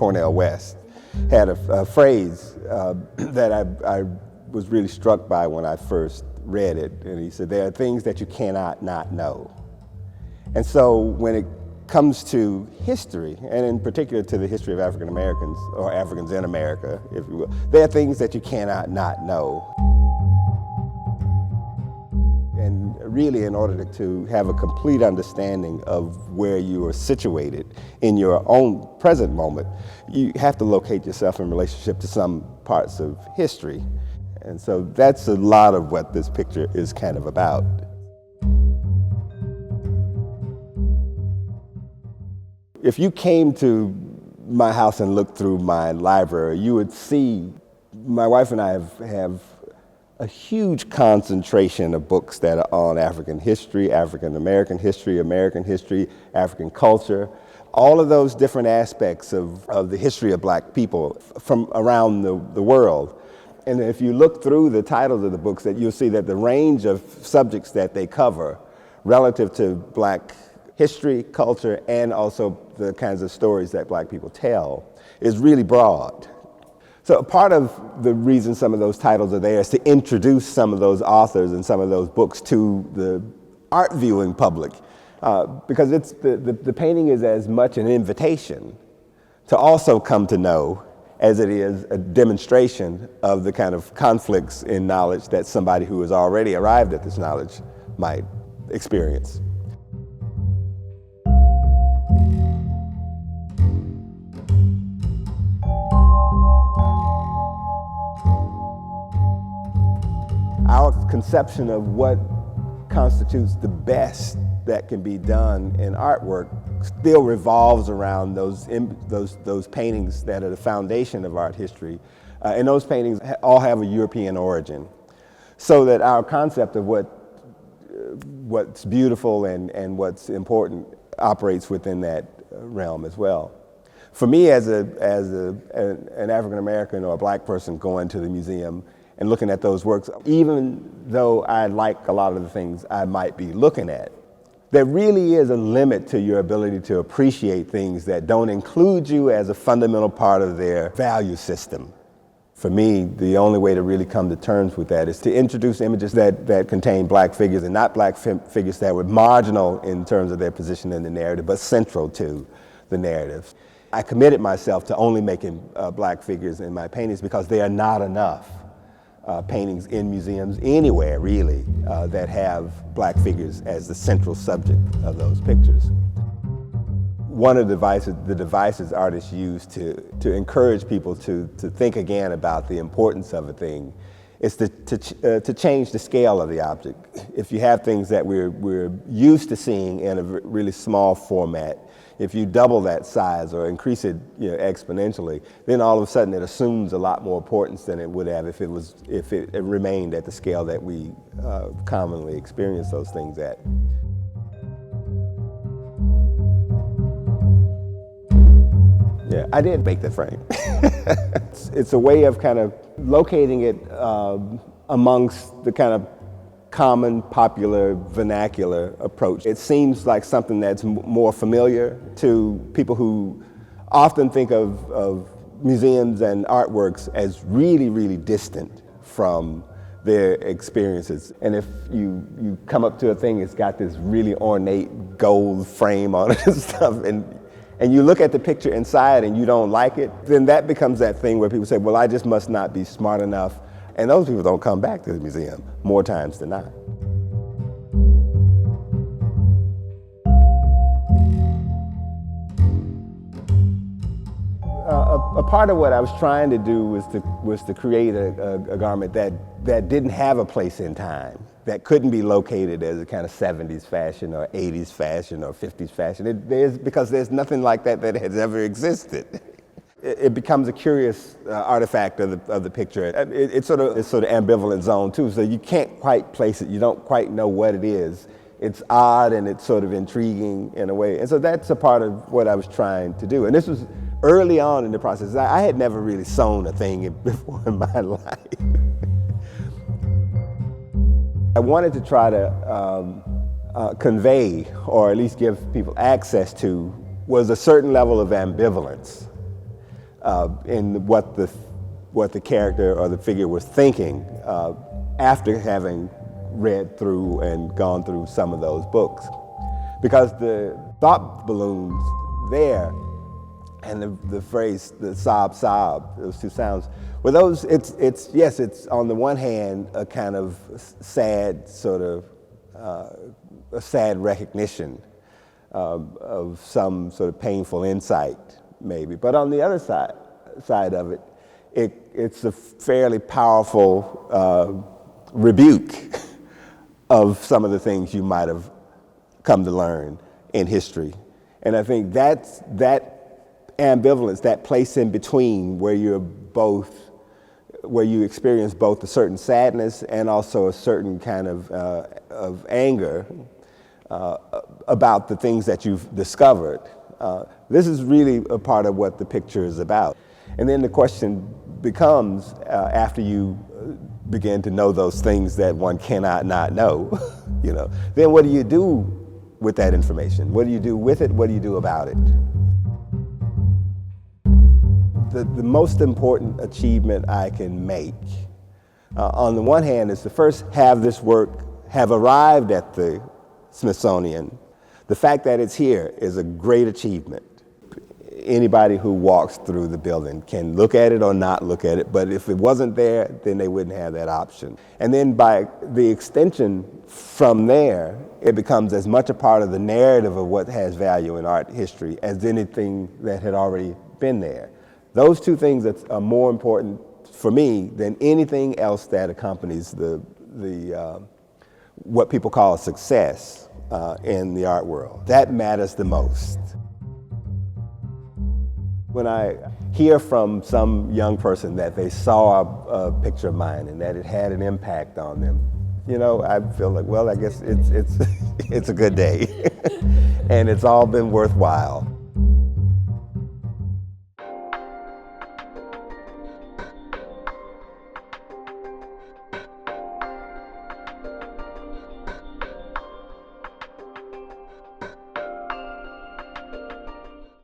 Cornel West, had a phrase that I was really struck by when I first read it. And he said, there are things that you cannot not know. And so when it comes to history, and in particular to the history of African Americans, or Africans in America, if you will, there are things that you cannot not know. And really, in order to have a complete understanding of where you are situated in your own present moment, you have to locate yourself in relationship to some parts of history. And so that's a lot of what this picture is kind of about. If you came to my house and looked through my library, you would see my wife and I have a huge concentration of books that are on African history, African American history, African culture, all of those different aspects of the history of black people from around the world. And if you look through the titles of the books, that you'll see that the range of subjects that they cover relative to black history, culture, and also the kinds of stories that black people tell is really broad. So part of the reason some of those titles are there is to introduce some of those authors and some of those books to the art viewing public, because it's the painting is as much an invitation to also come to know as it is a demonstration of the kind of conflicts in knowledge that somebody who has already arrived at this knowledge might experience. Our conception of what constitutes the best that can be done in artwork still revolves around those paintings that are the foundation of art history. And those paintings all have a European origin. So that our concept of what's beautiful and what's important operates within that realm as well. For me, as an African American or a black person going to the museum and looking at those works, even though I like a lot of the things I might be looking at, there really is a limit to your ability to appreciate things that don't include you as a fundamental part of their value system. For me, the only way to really come to terms with that is to introduce images that contain black figures, and not black figures that were marginal in terms of their position in the narrative, but central to the narrative. I committed myself to only making black figures in my paintings because they are not enough paintings in museums anywhere, really, that have black figures as the central subject of those pictures. One of the devices artists use to encourage people to think again about the importance of a thing is to change the scale of the object. If you have things that we're used to seeing in a really small format, if you double that size or increase it exponentially, then all of a sudden it assumes a lot more importance than it would have if it remained at the scale that we commonly experience those things at. Yeah, I did make the frame. It's a way of kind of locating it amongst the kind of common, popular, vernacular approach. It seems like something that's more familiar to people who often think of museums and artworks as really, really distant from their experiences. And if you come up to a thing, it's got this really ornate gold frame on it and stuff, and you look at the picture inside and you don't like it, then that becomes that thing where people say, well, I just must not be smart enough. And those people don't come back to the museum more times than not. A part of what I was trying to do was to create a garment that didn't have a place in time, that couldn't be located as a kind of 70s fashion or 80s fashion or 50s fashion. Because there's nothing like that has ever existed. It becomes a curious artifact of the picture. It's sort of ambivalent zone too, so you can't quite place it. You don't quite know what it is. It's odd and it's sort of intriguing in a way. And so that's a part of what I was trying to do. And this was early on in the process. I had never really sewn a thing before in my life. I wanted to try to convey, or at least give people access to, was a certain level of ambivalence. in what the character or the figure was thinking after having read through and gone through some of those books. Because the thought balloons there and the phrase, the sob, sob, those two sounds, well, those, yes, it's on the one hand a kind of sad sort of, a sad recognition of some sort of painful insight, maybe. But on the other side of it, it's a fairly powerful rebuke of some of the things you might have come to learn in history. And I think that ambivalence, that place in between where you experience both a certain sadness and also a certain kind of anger about the things that you've discovered. This is really a part of what the picture is about. And then the question becomes, after you begin to know those things that one cannot not know, then what do you do with that information? What do you do with it? What do you do about it? The most important achievement I can make, on the one hand, is to first have this work have arrived at the Smithsonian. The fact that it's here is a great achievement. Anybody who walks through the building can look at it or not look at it, but if it wasn't there, then they wouldn't have that option. And then by the extension from there, it becomes as much a part of the narrative of what has value in art history as anything that had already been there. Those two things are more important for me than anything else that accompanies what people call success in the art world. That matters the most. When I hear from some young person that they saw a picture of mine and that it had an impact on them, I feel like, well, I guess it's a good day, and it's all been worthwhile.